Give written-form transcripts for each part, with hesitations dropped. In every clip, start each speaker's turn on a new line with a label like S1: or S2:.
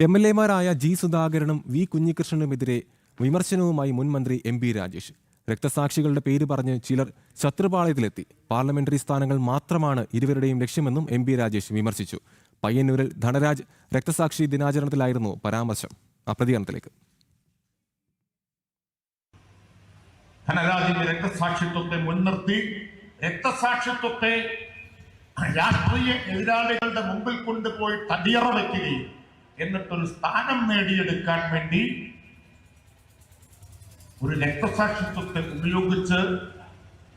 S1: എംഎൽഎമാരായ G സുധാകരനും V കുഞ്ഞികൃഷ്ണനുമെതിരെ വിമർശനവുമായി മുൻ മന്ത്രി എം.പി. രാജേഷ്. രക്തസാക്ഷികളുടെ പേര് പറഞ്ഞ് ചിലർ ശത്രുപാളയത്തിലെത്തി. പാർലമെന്ററി സ്ഥാനങ്ങൾ മാത്രമാണ് ഇരുവരുടെയും ലക്ഷ്യമെന്നും എം.പി. രാജേഷ് വിമർശിച്ചു. പയ്യന്നൂരിൽ ധനരാജ് രക്തസാക്ഷി ദിനാചരണത്തിലായിരുന്നു പരാമർശം. ആ പ്രതികരണത്തിലേക്ക്.
S2: ധനരാജിന്റെ രക്തസാക്ഷിത്വത്തെ മുൻനിർത്തി രക്തസാക്ഷിത്വത്തെ രാഷ്ട്രീയ എതിരാളികളുടെ മുമ്പിൽ കൊണ്ടുപോയി തടിയറ വയ്ക്കുകയും എന്നിട്ടൊരു സ്ഥാനം നേടിയെടുക്കാൻ വേണ്ടി ഒരു രക്തസാക്ഷിത്വത്തെ ഉപയോഗിച്ച്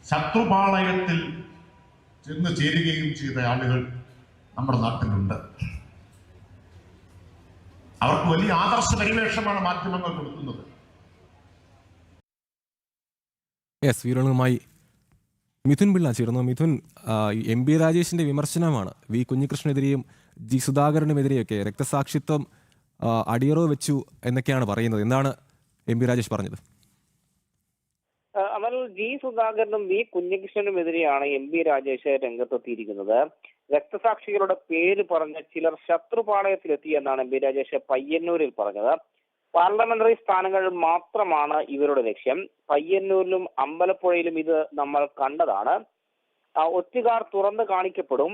S2: ശത്രുപാളയത്തിൽ ചെന്ന് ചേരുകയും ചെയ്ത ആളുകൾ നമ്മുടെ നാട്ടിലുണ്ട്. അവർക്ക് വലിയ ആദർശ പരിവേഷമാണ് മാധ്യമങ്ങൾ കൊടുക്കുന്നത്.
S1: വീരങ്ങളുമായി മിഥുൻ പിള്ള ചേർന്നു. മിഥുൻ, എം.പി. രാജേഷിന്റെ വിമർശനമാണ് വി കുഞ്ഞികൃഷ്ണനെതിരെയും ജി സുധാകരനുമെതിരെയൊക്കെ രക്തസാക്ഷിത്വം അടിയറോ വെച്ചു എന്നൊക്കെയാണ് പറയുന്നത്. എന്താണ് എം.പി. രാജേഷ് പറഞ്ഞത്?
S3: അമൽ, ജി സുധാകരനും വി കുഞ്ഞികൃഷ്ണനുമെതിരെയാണ് എം.പി. രാജേഷ് രംഗത്തെത്തിയിരിക്കുന്നത്. രക്തസാക്ഷികളുടെ പേര് പറഞ്ഞ് ചിലർ ശത്രുപാളയത്തിലെത്തി എന്നാണ് എം.പി. രാജേഷ് പയ്യന്നൂരിൽ പറഞ്ഞത്. പാർലമെന്ററി സ്ഥാനങ്ങൾ മാത്രമാണ് ഇവരുടെ ലക്ഷ്യം. പയ്യന്നൂരിലും അമ്പലപ്പുഴയിലും ഇത് നമ്മൾ കണ്ടതാണ്. ഒറ്റുകാർ തുറന്നു കാണിക്കപ്പെടും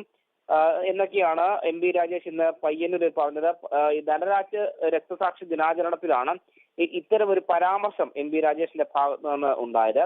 S3: എന്നൊക്കെയാണ് എം.പി. രാജേഷ് ഇന്ന് പയ്യന്നൂരിൽ പറഞ്ഞത്. ധനരാജ് രക്തസാക്ഷി ദിനാചരണത്തിലാണ് ഇത്തരം ഒരു പരാമർശം എം.പി. രാജേഷിന്റെ ഭാഗത്ത് നിന്ന് ഉണ്ടായത്.